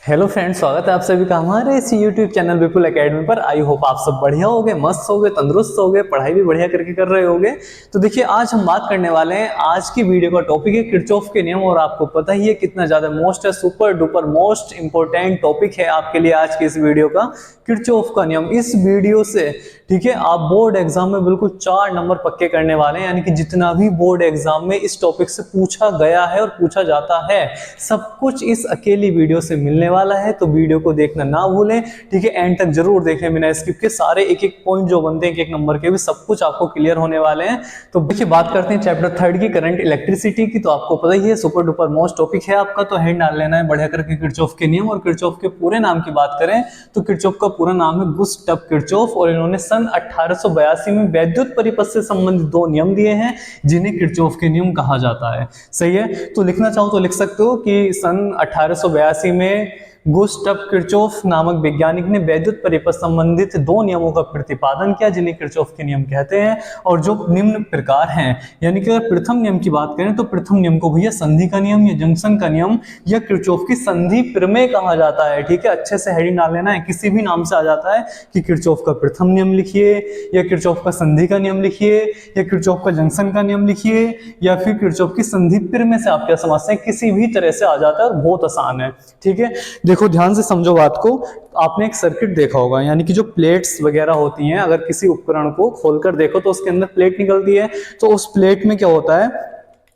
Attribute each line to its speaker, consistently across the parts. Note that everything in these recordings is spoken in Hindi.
Speaker 1: हेलो फ्रेंड्स, स्वागत है आप सभी का हमारे इस यूट्यूब चैनल विपुल एकेडमी पर। आई होप आप सब बढ़िया होगे, मस्त होगे, तंदुरुस्त होगे, पढ़ाई भी बढ़िया करके कर रहे होगे। तो देखिए, आज हम बात करने वाले हैं, आज की वीडियो का टॉपिक है किरचॉफ के नियम। और आपको पता ही है कितना ज्यादा मोस्ट है, super duper most important topic है आपके लिए आज की इस वीडियो का, किरचॉफ का नियम। इस वीडियो से ठीक है आप बोर्ड एग्जाम में बिल्कुल 4 नंबर पक्के करने वाले हैं। यानी कि जितना भी बोर्ड एग्जाम में इस टॉपिक से पूछा गया है और पूछा जाता है, सब कुछ इस अकेली वीडियो से मिलने वाला है। तो वीडियो को देखना ना भूलें, ठीक है, एंड तक जरूर देखें बिना स्किप के। सारे एक एक पॉइंट जो बनते हैं एक एक नंबर के भी, सब कुछ आपको क्लियर होने वाले हैं। तो देखिए, बात करते हैं चैप्टर 3 की, करंट इलेक्ट्रिसिटी की। तो आपको पता ही है सुपर डुपर मोस्ट टॉपिक है आपका, तो हेड डाल लेना है बढ़िया करके किरचॉफ के नियम। और किरचॉफ के पूरे नाम की बात करें तो किरचॉफ का पूरा नाम है गुस्टफ किरचॉफ, और इन्होंने सन 1882 में वैद्युत परिपथ से संबंधित 2 नियम दिए हैं जिन्हें किरचॉफ के नियम कहा जाता है। सही है, तो लिखना चाहो तो लिख सकते हो कि सन 1882 में गुस्टफ किरचॉफ नामक वैज्ञानिक ने वैद्युत परिपथ संबंधित 2 नियमों का प्रतिपादन किया जिन्हें किरचॉफ के नियम कहते हैं, और जो निम्न प्रकार हैं। यानी कि अगर प्रथम नियम की बात करें तो प्रथम नियम को भैया संधि का नियम या जंक्शन का नियम या किरचॉफ की संधि प्रमेय कहा जाता है। ठीक है, अच्छे से हेडिंग डाल लेना है, किसी भी नाम से आ जाता है कि किरचॉफ का प्रथम नियम लिखिए, या किरचॉफ का संधि का नियम लिखिए, या किरचॉफ का जंक्शन का नियम लिखिए, या फिर किरचॉफ की संधि प्रमेय से आप क्या समझते हैं, किसी भी तरह से आ जाता है और बहुत आसान है। ठीक है, देखो ध्यान से समझो बात को। आपने एक सर्किट देखा होगा, यानी कि जो प्लेट्स वगैरह होती हैं, अगर किसी उपकरण को खोलकर देखो तो उसके अंदर प्लेट निकलती है। तो उस प्लेट में क्या होता है,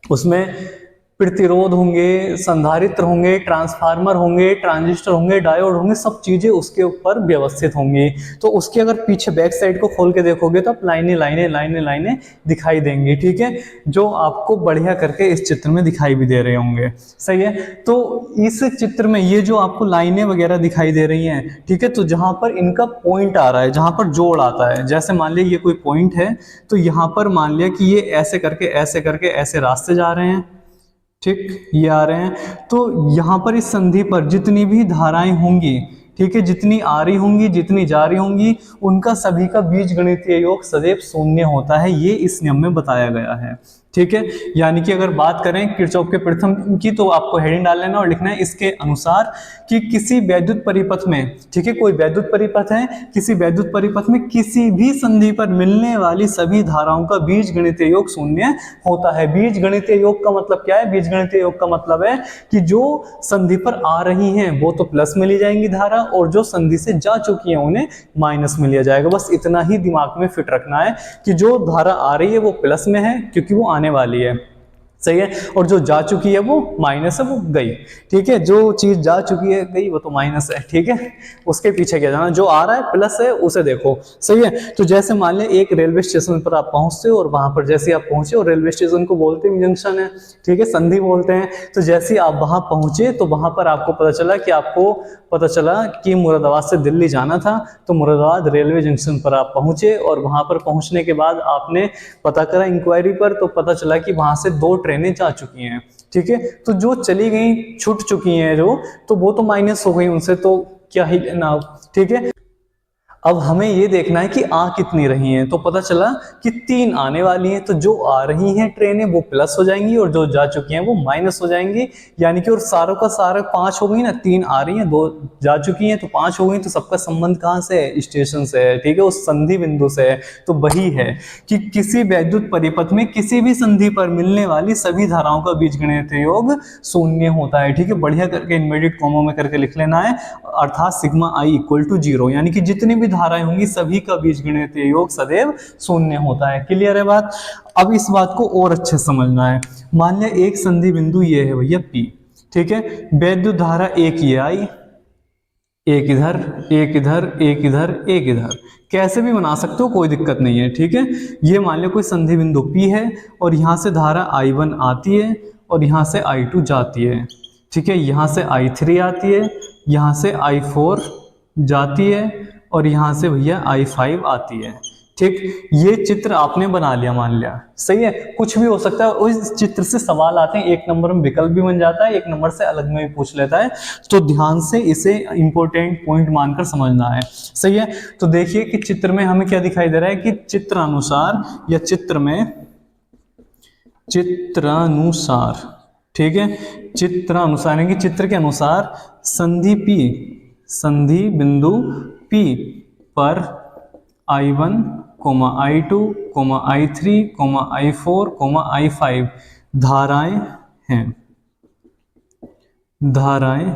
Speaker 1: उसमें प्रतिरोध होंगे, संधारित्र होंगे, ट्रांसफार्मर होंगे, ट्रांजिस्टर होंगे, डायोड होंगे, सब चीजें उसके ऊपर व्यवस्थित होंगी। तो उसके अगर पीछे बैक साइड को खोल के देखोगे तो आप लाइनें लाइनें लाइनें लाइनें दिखाई देंगी। ठीक है, जो आपको बढ़िया करके इस चित्र में दिखाई भी दे रहे होंगे। सही है, तो इस चित्र में ये जो आपको लाइनें वगैरह दिखाई दे रही हैं, ठीक है, तो जहां पर इनका पॉइंट आ रहा है, जहां पर जोड़ आता है, जैसे मान लिया ये कोई पॉइंट है, तो यहां पर मान लिया कि ये ऐसे करके ऐसे रास्ते जा रहे हैं। ठीक, ये आ रहे हैं, तो यहां पर इस संधि पर जितनी भी धाराएं होंगी, ठीक है, जितनी आ रही होंगी जितनी जा रही होंगी, उनका सभी का बीजगणितीय योग सदैव शून्य होता है। ये इस नियम में बताया गया है। ठीक है, यानी कि अगर बात करें किरचॉफ के प्रथम नियम की, तो आपको हेडिंग डाल लेना और लिखना है इसके अनुसार कि किसी वैद्युत परिपथ में, ठीक है, कोई वैद्युत परिपथ है, किसी वैद्युत परिपथ में किसी भी संधि पर मिलने वाली सभी धाराओं का बीजगणितीय योग शून्य होता है। बीजगणितीय योग का मतलब क्या है? बीजगणितीय योग का मतलब है कि जो संधि पर आ रही हैं वो तो प्लस में ली जाएंगी धारा, और जो संधि से जा चुकी हैं उन्हें माइनस में लिया जाएगा। बस इतना ही दिमाग में फिट रखना है कि जो धारा आ रही है वो प्लस में है क्योंकि वो आने वाली है। सही है, और जो जा चुकी है वो माइनस है, वो गई। ठीक है, जो चीज जा चुकी है गई वो तो माइनस है। ठीक है, उसके पीछे क्या जाना, जो आ रहा है प्लस है उसे देखो। सही है, तो जैसे मान लिया एक रेलवे स्टेशन पर आप पहुंचते हो, और वहां पर जैसे आप पहुंचे, और रेलवे स्टेशन को बोलते हैं जंक्शन है, ठीक है, संधि बोलते हैं। तो जैसे आप वहां पहुंचे तो वहां पर आपको पता चला कि मुरादाबाद से दिल्ली जाना था, तो मुरादाबाद रेलवे जंक्शन पर आप पहुंचे, और वहां पर पहुंचने के बाद आपने पता करा इंक्वायरी पर, तो पता चला कि वहां से 2 ट्रेनें जा चुकी हैं। ठीक है, तो जो चली गई, छूट चुकी हैं जो, तो वो तो माइनस हो गई, उनसे तो क्या ही लेना। ठीक है, अब हमें ये देखना है कि आ कितनी रही हैं। तो पता चला कि 3 आने वाली हैं, तो जो आ रही हैं ट्रेनें वो प्लस हो जाएंगी और जो जा चुकी हैं वो माइनस हो जाएंगी। यानी कि और सारों का सारा 5 हो गई ना, 3 आ रही हैं, 2 जा चुकी हैं, तो 5 हो गई। तो सबका संबंध कहाँ से है? स्टेशन से है। ठीक है, उस संधि बिंदु से है। तो वही है कि किसी वैद्युत परिपथ में किसी भी संधि पर मिलने वाली सभी धाराओं का बीजगणितीय योग शून्य होता है। ठीक है, बढ़िया करके इन्वर्टेड कॉमा में करके लिख लेना है, अर्थात सिग्मा आई इक्वल टू 0, यानी कि जितनी भी धाराएं होंगी सभी का बीजगणितीय योग सदैव शून्य होता है। क्लियर है बात? अब इस बात को और अच्छे से समझना है। मान लिया एक संधि बिंदु ये है भैया P, ठीक है, वैद्युत धारा एक ये आई, एक इधर, एक इधर, एक इधर, एक इधर, कैसे भी बना सकते हो, कोई दिक्कत नहीं है। ठीक है, ये मान लिया कोई संधि बिंदु P है, और यहां से धारा I1 आती है, और यहां से I2 जाती है। ठीक है, यहां से I3 आती है, यहां से I4 जाती है, और यहां से भैया I5 आती है। ठीक, ये चित्र आपने बना लिया मान लिया। सही है, कुछ भी हो सकता है, और इस चित्र से सवाल आते हैं, 1 नंबर में विकल्प भी बन जाता है, 1 नंबर से अलग में भी पूछ लेता है। तो ध्यान से इसे इंपॉर्टेंट पॉइंट मानकर समझना है। सही है, तो देखिए कि चित्र में हमें क्या दिखाई दे रहा है कि चित्रानुसार, ठीक है, चित्रानुसार यानी कि चित्र के अनुसार संधि P, संधि बिंदु P पर I1, I2, I3, I4, I5 धाराएं हैं, धाराएं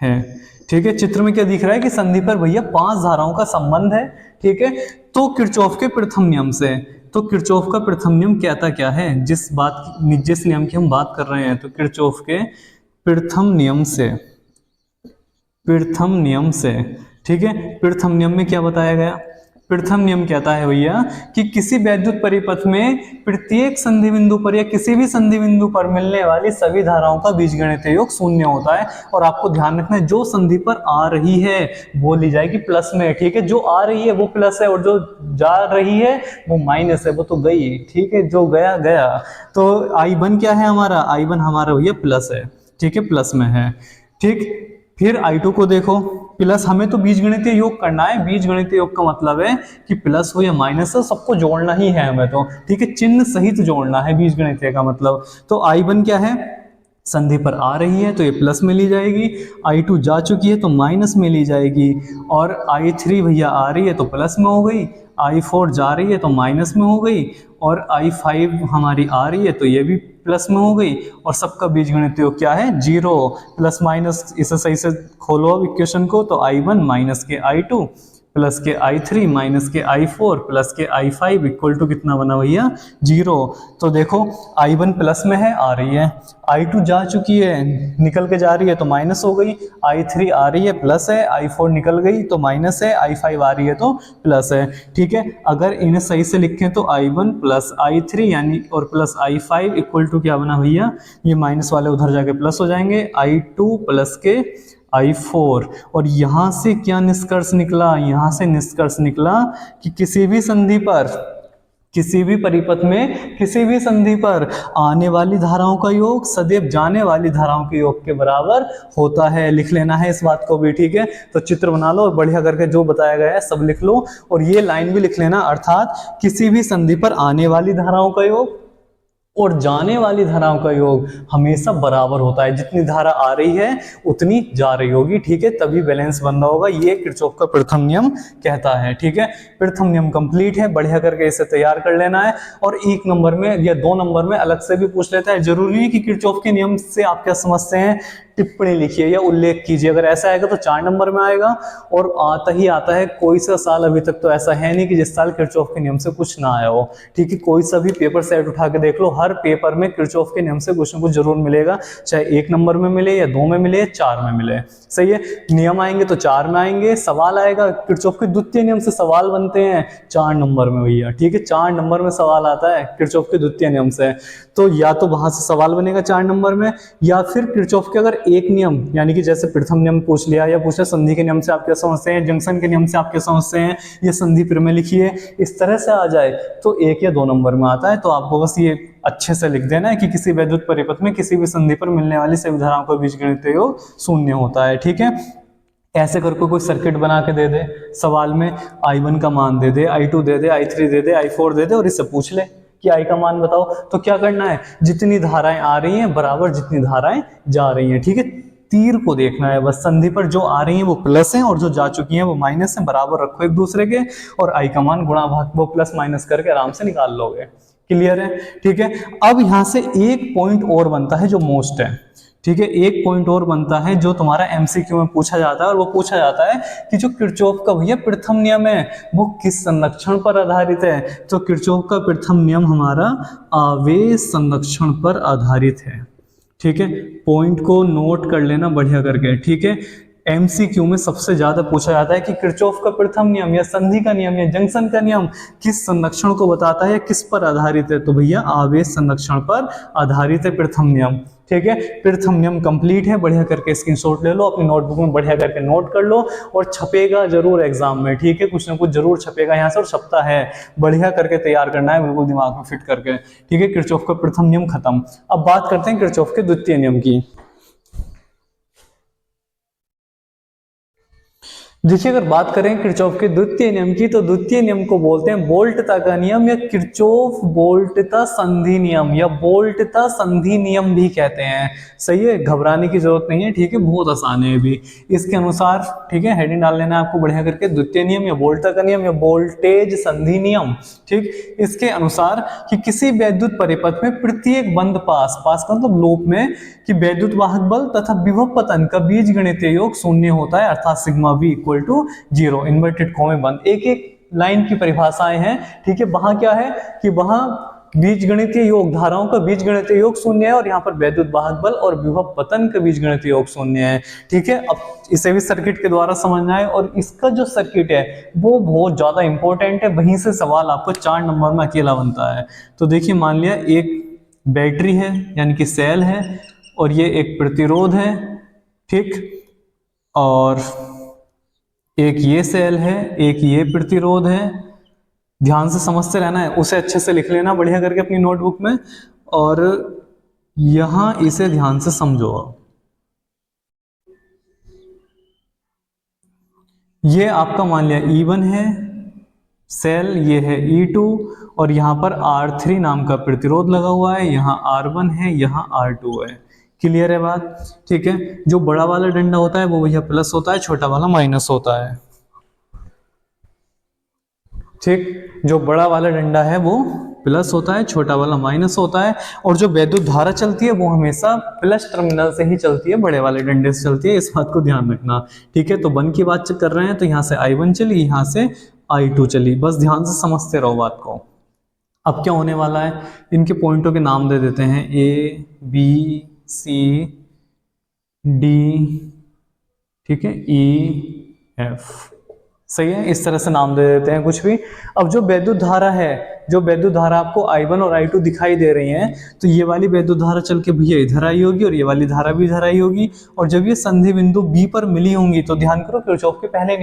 Speaker 1: हैं। ठीक है, चित्र में क्या दिख रहा है कि संधि पर भैया 5 धाराओं का संबंध है। ठीक है, तो किरचॉफ के प्रथम नियम से, तो किरचॉफ का प्रथम नियम कहता क्या है, जिस नियम की हम बात कर रहे हैं, तो किरचॉफ के प्रथम नियम से, प्रथम नियम से, ठीक है, प्रथम नियम में क्या बताया गया, प्रथम नियम कहता है भैया कि किसी वैद्युत परिपथ में प्रत्येक संधि बिंदु पर या किसी भी संधि बिंदु पर मिलने वाली सभी धाराओं का बीजगणितीय योग शून्य होता है। और आपको ध्यान रखना है, जो संधि पर आ रही है वो ली जाएगी प्लस में। ठीक है, जो आ रही है वो प्लस है और जो जा रही है वो माइनस है, वो तो गई। ठीक है, जो गया गया। तो I1 क्या है हमारा, I1 हमारा भैया प्लस है। ठीक है, प्लस में है। ठीक, फिर I2 को देखो, प्लस, हमें तो बीजगणितीय योग करना है। बीजगणितीय योग का मतलब है कि प्लस हो या माइनस हो सबको जोड़ना ही है हमें तो। ठीक है, चिन्ह सहित जोड़ना है बीजगणितीय का मतलब। तो I1 क्या है, संधि पर आ रही है तो ये प्लस में ली जाएगी, I2 जा चुकी है तो माइनस में ली जाएगी, और I3 भैया आ रही है तो प्लस में हो गई, I4 जा रही है तो माइनस में हो गई, और I5 हमारी आ रही है तो ये भी प्लस में हो गई। और सबका बीजगणितीय योग क्या है, 0। प्लस माइनस इसे सही से खोलो अब इक्वेशन को, तो I1 माइनस के I2 प्लस के I3 माइनस के I4 प्लस के I5 इक्वल टू कितना बना भैया, 0। तो देखो I1 प्लस में है, आ रही है, I2 जा चुकी है, निकल के जा रही है तो माइनस हो गई, I3 आ रही है प्लस है, I4 निकल गई तो माइनस है, I5 आ रही है तो प्लस है। ठीक है, अगर इन्हें सही से लिखें तो I1 प्लस I3 यानी और प्लस I5 इक्वल टू क्या बना भैया, ये माइनस वाले उधर जाके प्लस हो जाएंगे, I2 प्लस के I4। और यहां से क्या निष्कर्ष निकला, यहां से निष्कर्ष निकला कि किसी भी संधि पर, किसी भी परिपथ में, किसी भी संधि पर आने वाली धाराओं का योग सदैव जाने वाली धाराओं के योग के बराबर होता है। लिख लेना है इस बात को भी। ठीक है, तो चित्र बना लो और बढ़िया करके जो बताया गया है सब लिख लो, और ये लाइन भी लिख लेना, अर्थात किसी भी संधि पर आने वाली धाराओं का योग और जाने वाली धाराओं का योग हमेशा बराबर होता है। जितनी धारा आ रही है उतनी जा रही होगी। ठीक है, तभी बैलेंस बन रहा होगा, ये किरचॉफ का प्रथम नियम कहता है। ठीक है, प्रथम नियम कंप्लीट है, बढ़िया करके इसे तैयार कर लेना है। और 1 नंबर में या 2 नंबर में अलग से भी पूछ लेता है, जरूरी नहीं कि किरचॉफ के नियम से आप क्या समझते हैं, टिप्पणी लिखिए या उल्लेख कीजिए। अगर ऐसा आएगा तो 4 नंबर में आएगा, और आता ही आता है। कोई सा साल अभी तक तो ऐसा है नहीं कि जिस साल किरचॉफ के नियम से कुछ ना आया हो। ठीक है, कोई सा भी पेपर सेट उठा के देख लो, हर पेपर में किरचॉफ के नियम से कुछ ना कुछ जरूर मिलेगा, चाहे 1 नंबर में मिले या 2 में मिले या 4 में मिले। सही है, नियम आएंगे तो 4 में आएंगे, सवाल आएगा किरचॉफ के द्वितीय नियम से सवाल बनते हैं 4 नंबर में भैया। ठीक है, 4 नंबर में सवाल आता है किरचॉफ के द्वितीय नियम से, तो या तो वहां से सवाल बनेगा 4 नंबर में, या फिर किरचॉफ के अगर एक नियम यानी कि जैसे प्रथम नियम पूछ लिया, या पूछा संधि के नियम से आप क्या समझते हैं, जंक्शन के नियम से आप क्या समझते हैं, ये संधि प्रमेय लिखिए, इस तरह से आ जाए तो 1 या 2 नंबर में आता है। तो आपको बस ये अच्छे से लिख देना है कि किसी वैद्युत परिपथ में किसी भी संधि पर मिलने वाली सभी धाराओं का बीजगणितीय योग शून्य होता है। ठीक है, ऐसे करके कोई सर्किट बना के दे दे सवाल में, I1 का मान दे दे, I2 दे दे, I3 दे दे, I4 दे दे, और इससे पूछ ले कि I का मान बताओ, तो क्या करना है, जितनी धाराएं आ रही हैं बराबर जितनी धाराएं जा रही हैं। ठीक है, तीर को देखना है बस, संधि पर जो आ रही हैं वो प्लस हैं और जो जा चुकी हैं वो माइनस हैं, बराबर रखो एक दूसरे के, और I का मान गुणा भाग वो प्लस माइनस करके आराम से निकाल लोगे। क्लियर है? ठीक है, अब यहां से एक पॉइंट और बनता है जो मोस्ट है। ठीक है, एक पॉइंट और बनता है जो तुम्हारा एमसीक्यू में पूछा जाता है, और वो पूछा जाता है कि जो किरचॉफ का भैया प्रथम नियम है वो किस संरक्षण पर आधारित है। तो किरचॉफ का प्रथम नियम हमारा आवेश संरक्षण पर आधारित है। ठीक है, पॉइंट को नोट कर लेना बढ़िया करके। ठीक है, एमसीक्यू में सबसे ज्यादा पूछा जाता है कि किरचॉफ का प्रथम नियम या संधि का नियम या जंक्शन का नियम किस संरक्षण को बताता है, किस पर आधारित है। तो भैया आवेश संरक्षण पर आधारित है प्रथम नियम। ठीक है, प्रथम नियम कंप्लीट है, बढ़िया करके स्क्रीनशॉट ले लो, अपनी नोटबुक में बढ़िया करके नोट कर लो, और छपेगा जरूर एग्जाम में। ठीक है, कुछ ना कुछ जरूर छपेगा यहाँ से, और छपता है, बढ़िया करके तैयार करना है, बिल्कुल दिमाग में फिट करके। ठीक है, किरचॉफ का प्रथम नियम खत्म। अब बात करते हैं किरचॉफ के द्वितीय नियम की। देखिए अगर बात करें किरचॉफ के द्वितीय नियम की, तो द्वितीय नियम को बोलते हैं बोल्टता का नियम या किरचॉफ बोल्टता संधि नियम या बोल्टता संधि नियम भी कहते हैं। सही है, घबराने की जरूरत नहीं है, ठीक है, बहुत आसान है भी। इसके अनुसार, ठीक है, हेडिंग डाल लेना आपको बढ़िया करके, द्वितीय नियम या बोल्टता का नियम या वोल्टेज संधि नियम। ठीक, इसके अनुसार कि किसी वैद्युत परिपथ में प्रत्येक बंद पास का मतलब लूप में कि वैद्युत वाहक बल तथा विभव पतन का बीजगणितीय योग शून्य होता है, अर्थात sigma v equal to 0, inverted comma बंद। एक एक लाइन की परिभाषाएं हैं, ठीक है। वहां क्या है कि वहां बीजगणितीय योग, धाराओं का बीजगणितीय योग शून्य है, और यहाँ पर वैद्युत वाहक बल और विभव पतन का बीजगणितीय योग शून्य है, ठीक है। अब इसे भी सर्किट के द्वारा समझना है, और इसका जो सर्किट है वो बहुत ज्यादा इंपॉर्टेंट है, वहीं से सवाल आपको 4 नंबर में अकेला बनता है। तो देखिए मान लिया एक बैटरी है यानी कि सेल है, और ये एक प्रतिरोध है, ठीक, और एक ये सेल है, एक ये प्रतिरोध है। ध्यान से समझते रहना है, उसे अच्छे से लिख लेना बढ़िया करके अपनी नोटबुक में, और यहां इसे ध्यान से समझो। ये आपका मान लिया E1 है सेल, ये है E2, और यहां पर R3 नाम का प्रतिरोध लगा हुआ है, यहां R1 है, यहां R2 है। क्लियर है बात, ठीक है। जो बड़ा वाला डंडा होता है वो भैया प्लस होता है, छोटा वाला माइनस होता है, ठीक। जो बड़ा वाला डंडा है वो प्लस होता है, छोटा वाला माइनस होता है, और जो वैद्युत धारा चलती है वो हमेशा प्लस टर्मिनल से ही चलती है, बड़े वाले डंडे से चलती है, इस बात को ध्यान रखना, ठीक है। तो 1 की बात कर रहे हैं तो यहाँ से I1 चली, यहाँ से I2 चली, बस ध्यान से समझते रहो बात को। अब क्या होने वाला है, इनके पॉइंटों के नाम दे देते हैं, A B C D, ठीक है, E F, सही है, इस तरह से नाम दे देते हैं कुछ भी। अब जो वैद्युत धारा है, जो वैद्युत धारा आपको I1 और I2 दिखाई दे रही हैं, तो ये वाली वैद्युत धारा चल के भैया इधर आई होगी, और ये वाली धारा भी इधर आई होगी, और जब ये संधि बिंदु B पर मिली होंगी तो ध्यान करो किरचॉफ के पहले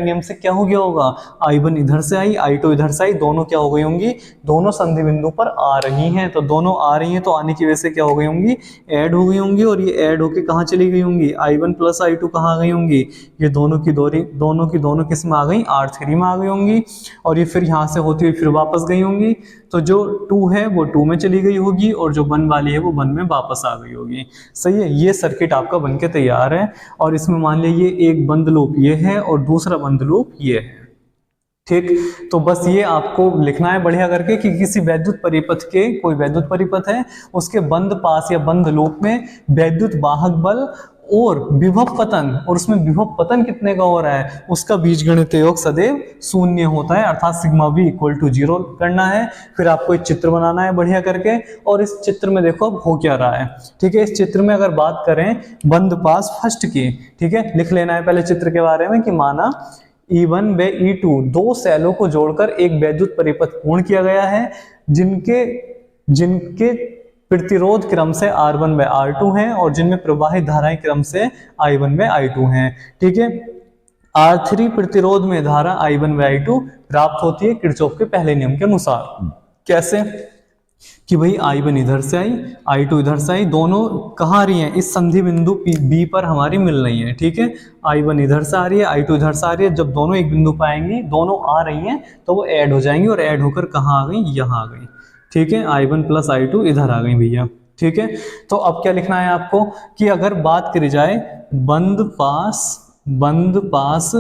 Speaker 1: नियम से क्या हो गया होगा, I1 इधर से आई, I2 इधर से आई, दोनों क्या हो गई होंगी, दोनों संधि बिंदु पर आ रही हैं। तो दोनों आ रही हैं तो आने की वजह से क्या हो गई होंगी, ऐड हो गई होंगी, और ये ऐड होके कहाँ चली गई होंगी, I1 प्लस I2 कहाँ आ गई होंगी, ये दोनों की किस में आ गई, R3 में आ गई होंगी, और ये फिर यहाँ से होती हुई फिर वापस गई होंगी। तो जो 2 है वो 2 में चली गई होगी, और जो 1 वाली है वो 1 में वापस आ गई होगी। सही है, ये सर्किट आपका बनके तैयार है, और इसमें मान लीजिए एक बंद लूप ये है और दूसरा बंद लूप ये है, ठीक। तो बस ये आपको लिखना है बढ़िया करके कि किसी वैद्युत परिपथ के, कोई वैद्युत परिपथ है, उसके बंद पास या बंद लूप में वैद्युत वाहक बल और विभव पतन, और उसमें विभव पतन कितने का हो रहा है, उसका बीजगणितीय योग सदैव शून्य होता है, अर्थात सिग्मा v इक्वल टू 0 करना है। फिर आपको एक चित्र बनाना है बढ़िया करके, और इस चित्र में देखो अब हो क्या रहा है, ठीक है। इस चित्र में अगर बात करें बंद पास फर्स्ट की, ठीक है, लिख लेना है पहले चित्र के बारे में कि माना E1 व E2 दो सेलों को जोड़कर एक वैद्युत परिपथ पूर्ण किया गया है, जिनके प्रतिरोध क्रम से R1 व R2 हैं, और जिनमें प्रवाहित धाराएं क्रम से I1 व I2 हैं, ठीक है। R3 प्रतिरोध में धारा I1 व I2 प्राप्त होती है किरचॉफ के पहले नियम के अनुसार। कैसे कि भाई I1 इधर से आई, I2 इधर से आई, दोनों कहाँ आ रही हैं, इस संधि बिंदु B पर हमारी मिल रही है, ठीक है। I1 इधर से आ रही है, I2 इधर से आ रही है, जब दोनों एक बिंदु पाएंगी, दोनों आ रही हैं, तो वो ऐड हो जाएंगी, और ऐड होकर कहाँ आ गई, यहाँ आ गई, ठीक है। I1 प्लस I2 इधर आ गई भैया, ठीक है। तो अब क्या लिखना है आपको कि अगर बात करी जाए बंद पास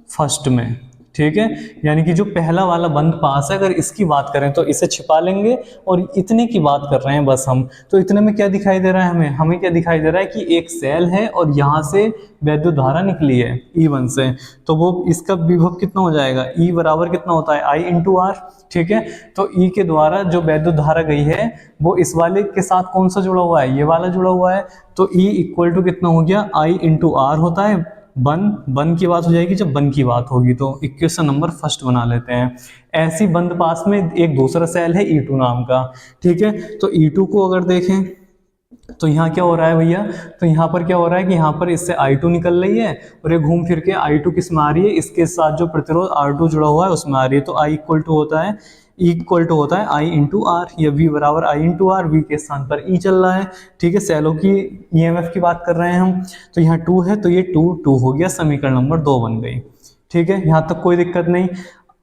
Speaker 1: फर्स्ट में, ठीक है, यानी कि जो पहला वाला बंद पास है, अगर इसकी बात करें तो इसे छिपा लेंगे, और इतने की बात कर रहे हैं बस हम। तो इतने में क्या दिखाई दे रहा है हमें क्या दिखाई दे रहा है कि एक सेल है, और यहाँ से वैद्युत धारा निकली है E1 से, तो वो इसका विभव कितना हो जाएगा, E बराबर कितना होता है, I इंटू R, ठीक है। तो E के द्वारा जो वैद्युत धारा गई है वो इस वाले के साथ कौन सा जुड़ा हुआ है, ये वाला जुड़ा हुआ है, तो E इक्वल टू कितना हो गया, I इंटू R होता है। बन की बात हो जाएगी जब बन की बात होगी, तो इक्वेशन नंबर फर्स्ट बना लेते हैं। ऐसी बंद पास में एक दूसरा सेल है E2 नाम का, ठीक है। तो E2 को अगर देखें तो यहाँ क्या हो रहा है भैया, तो यहाँ पर क्या हो रहा है कि यहाँ पर इससे I2 निकल रही है और ये घूम फिर के I2 किस में आ रही है, इसके साथ जो प्रतिरोध R2 जुड़ा हुआ है उसमें आ रही है। तो I इक्वल टू होता है I इंटू आर, या V बराबर I इंटू आर, V के स्थान पर E चल रहा है। ठीक है, सेलों की EMF की बात कर रहे हैं हम। तो यहाँ 2 है तो ये 2 हो गया, समीकरण नंबर 2 बन गई। ठीक है, यहाँ तक कोई दिक्कत नहीं।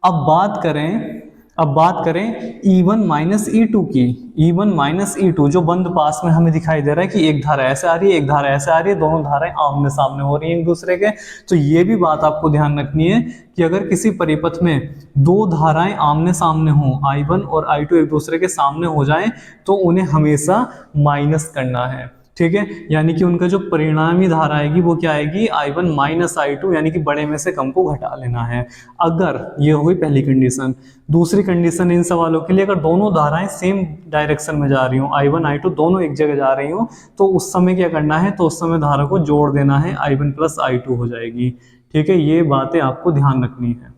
Speaker 1: अब बात करें E1 माइनस E2 की। E1 माइनस E2 जो बंद पास में हमें दिखाई दे रहा है कि एक धारा ऐसे आ रही है, एक धारा ऐसे आ रही है, दोनों धाराएं आमने सामने हो रही हैं एक दूसरे के। तो ये भी बात आपको ध्यान रखनी है कि अगर किसी परिपथ में दो धाराएं आमने सामने हों, I1 और I2 एक दूसरे के सामने हो जाएं, तो उन्हें हमेशा माइनस करना है। ठीक है, यानी कि उनका जो परिणामी धारा आएगी वो क्या आएगी, I1 माइनस I2, यानी कि बड़े में से कम को घटा लेना है। अगर ये हुई पहली कंडीशन। दूसरी कंडीशन इन सवालों के लिए, अगर दोनों धाराएं सेम डायरेक्शन में जा रही हो, I1 I2 दोनों एक जगह जा रही हो, तो उस समय क्या करना है, तो उस समय धारा को जोड़ देना है, I1 प्लस I2 हो जाएगी। ठीक है, ये बातें आपको ध्यान रखनी है।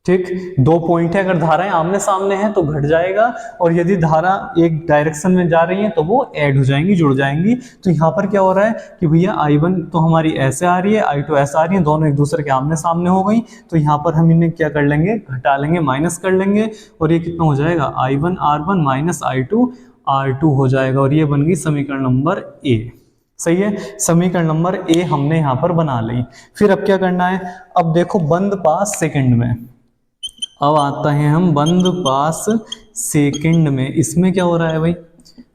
Speaker 1: ठीक, 2 पॉइंट है, अगर धाराएं आमने सामने हैं तो घट जाएगा, और यदि धारा एक डायरेक्शन में जा रही है तो वो ऐड हो जाएंगी, जुड़ जाएंगी। तो यहाँ पर क्या हो रहा है कि भैया I1 तो हमारी ऐसे आ रही है, I2 ऐसे आ रही है, दोनों एक दूसरे के आमने सामने हो गई। तो यहाँ पर हम इन्हें क्या कर लेंगे, घटा लेंगे, माइनस कर लेंगे, और ये कितना हो जाएगा, I1 R1 minus I2 R2 हो जाएगा, और ये बन गई समीकरण नंबर ए। सही है, समीकरण नंबर ए हमने यहाँ पर बना ली। फिर अब क्या करना है, अब देखो बंद पास सेकंड में, अब आता है हम बंद पास सेकंड में। इसमें क्या हो रहा है भाई,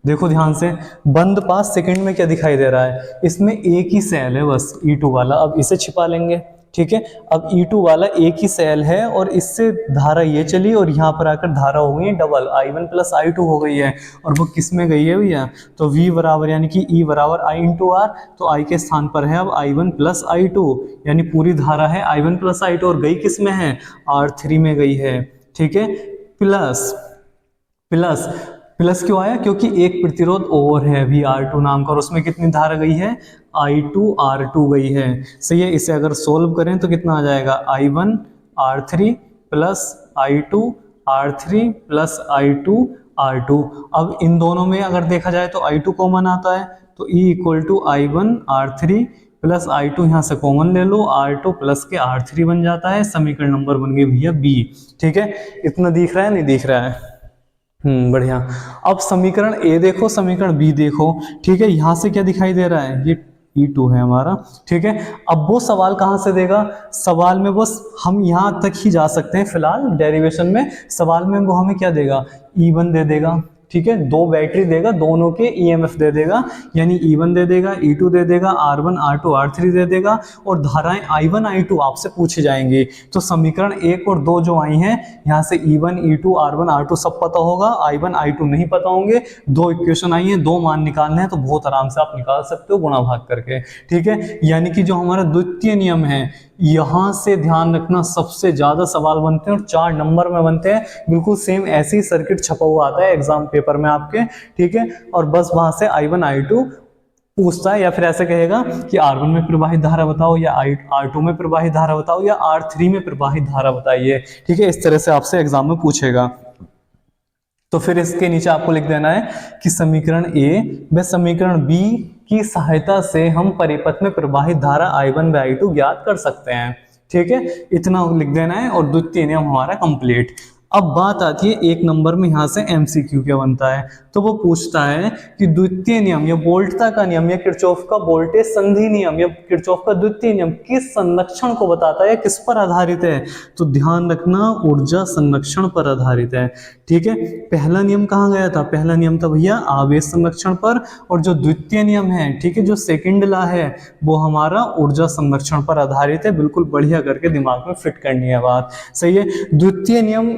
Speaker 1: देखो ध्यान से, बंद पास सेकंड में क्या दिखाई दे रहा है, इसमें एक ही सेल है बस, E2 वाला। अब इसे छिपा लेंगे। ठीक है, अब E2 वाला एक ही सेल है, और इससे धारा ये चली, और यहाँ पर आकर धारा हो गई डबल, I1 प्लस I2 हो गई है, और वो किस में गई है भैया, तो V बराबर यानी कि E बराबर I इंटू आर, तो I के स्थान पर है अब I1 प्लस I2, यानी पूरी धारा है I1 प्लस I2, और गई किस में है, R3 में गई है। ठीक है, प्लस प्लस प्लस क्यों आया, क्योंकि एक प्रतिरोध और है VR2 नाम का, और उसमें कितनी धारा गई है, I2 R2 गई है। सही है, इसे अगर सोल्व करें तो कितना आ जाएगा, I1 R3 plus I2 R3 plus I2 R2। अब इन दोनों में अगर देखा जाए तो I2 कॉमन आता है, तो E equal to I1 R3 plus I2 यहाँ से कॉमन ले लो, R2 प्लस के R3 बन जाता है। समीकरण नंबर बन गए भैया B। ठीक है, इतना दिख रहा है, नहीं दिख रहा है, बढ़िया। अब समीकरण ए देखो, समीकरण बी देखो। ठीक है, यहां से क्या दिखाई दे रहा है, ये E2 है हमारा। ठीक है, अब वो सवाल कहां से देगा, सवाल में वो हम यहां तक ही जा सकते हैं फिलहाल डेरिवेशन में। सवाल में वो हमें क्या देगा, E1 दे देगा। ठीक है, 2 बैटरी देगा, दोनों के EMF दे देगा, यानी E1 दे देगा, E2 दे देगा, R1 R2 R3 दे देगा, और धाराएं I1 I2 आपसे पूछी जाएंगी। तो समीकरण 1 और 2 जो आई हैं, यहाँ से E1 E2 R1 R2 सब पता होगा, I1 I2 नहीं पता होंगे। 2 इक्वेशन आई हैं, 2 मान निकालने हैं, तो बहुत आराम से आप निकाल सकते हो गुणा भाग करके। ठीक है, यानी कि जो हमारा द्वितीय नियम है, यहां से ध्यान रखना, सबसे ज्यादा सवाल बनते हैं और 4 नंबर में बनते हैं। बिल्कुल सेम ऐसे ही सर्किट छपा हुआ आता है एग्जाम पेपर में आपके। ठीक है, और बस वहां से I1 I2 पूछता है, या फिर ऐसे कहेगा कि R1 में प्रवाहित धारा बताओ, या R2 में प्रवाहित धारा बताओ, या R3 में प्रवाहित धारा बताइए। ठीक है, इस तरह से आपसे एग्जाम में पूछेगा। तो फिर इसके नीचे आपको लिख देना है कि समीकरण ए व समीकरण बी की सहायता से हम परिपथ में प्रवाहित धारा I1 व I2 ज्ञात कर सकते हैं। ठीक है, इतना लिख देना है, और द्वितीय नियम हमारा कंप्लीट। अब बात आती है 1 नंबर में, यहाँ से MCQ क्या बनता है, तो वो पूछता है कि द्वितीय नियम या वोल्टता का नियम या किरचॉफ का वोल्टेज संधि नियम या किरचॉफ का द्वितीय नियम किस संरक्षण को बताता है, किस पर आधारित है। तो ध्यान रखना, ऊर्जा संरक्षण पर आधारित है। ठीक है, पहला नियम कहाँ गया था, पहला नियम था भैया आवेश संरक्षण पर, और जो द्वितीय नियम है, ठीक है, जो सेकंड लॉ है, वो हमारा ऊर्जा संरक्षण पर आधारित है। बिल्कुल बढ़िया करके दिमाग में फिट करनी है बात। सही है, द्वितीय नियम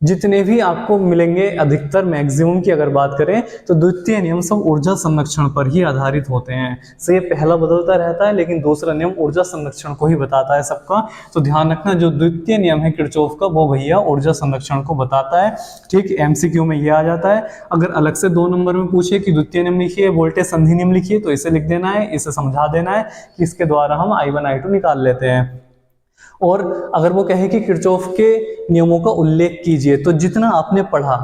Speaker 1: जितने भी आपको मिलेंगे, अधिकतर मैक्सिमम की अगर बात करें, तो द्वितीय नियम सब ऊर्जा संरक्षण पर ही आधारित होते हैं। सही है, पहला बदलता रहता है, लेकिन दूसरा नियम ऊर्जा संरक्षण को ही बताता है सबका। तो ध्यान रखना, जो द्वितीय नियम है किरचॉफ का, वो भैया ऊर्जा संरक्षण को बताता है। ठीक, MCQ में ये आ जाता है। अगर अलग से 2 नंबर में पूछे कि द्वितीय नियम लिखिए, वोल्टेज संधि नियम लिखिए, तो इसे लिख देना है, इसे समझा देना है कि इसके द्वारा हम I1 I2 निकाल लेते हैं। और अगर वो कहे कि किरचॉफ के नियमों का उल्लेख कीजिए, तो जितना आपने पढ़ा,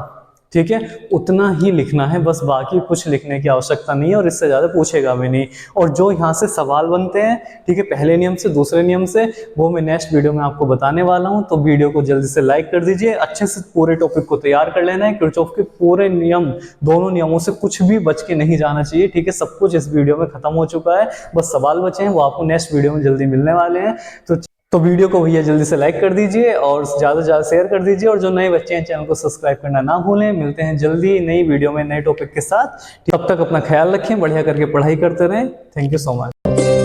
Speaker 1: ठीक है, उतना ही लिखना है बस, बाकी कुछ लिखने की आवश्यकता नहीं है और इससे ज़्यादा पूछेगा भी नहीं। और जो यहाँ से सवाल बनते हैं, ठीक है, पहले नियम से दूसरे नियम से, वो मैं नेक्स्ट वीडियो में आपको बताने वाला हूँ। तो वीडियो को जल्दी से लाइक कर दीजिए, अच्छे से पूरे टॉपिक को तैयार कर लेना है। किरचॉफ के पूरे नियम, दोनों नियमों से कुछ भी बच के नहीं जाना चाहिए, ठीक है। सब कुछ इस वीडियो में खत्म हो चुका है, बस सवाल बचे हैं, वो आपको नेक्स्ट वीडियो में जल्दी मिलने वाले हैं। तो वीडियो को भैया जल्दी से लाइक कर दीजिए और ज़्यादा से ज़्यादा शेयर कर दीजिए, और जो नए बच्चे हैं चैनल को सब्सक्राइब करना ना भूलें। मिलते हैं जल्दी नई वीडियो में नए टॉपिक के साथ। तब तक अपना ख्याल रखें, बढ़िया करके पढ़ाई करते रहें। Thank you so much.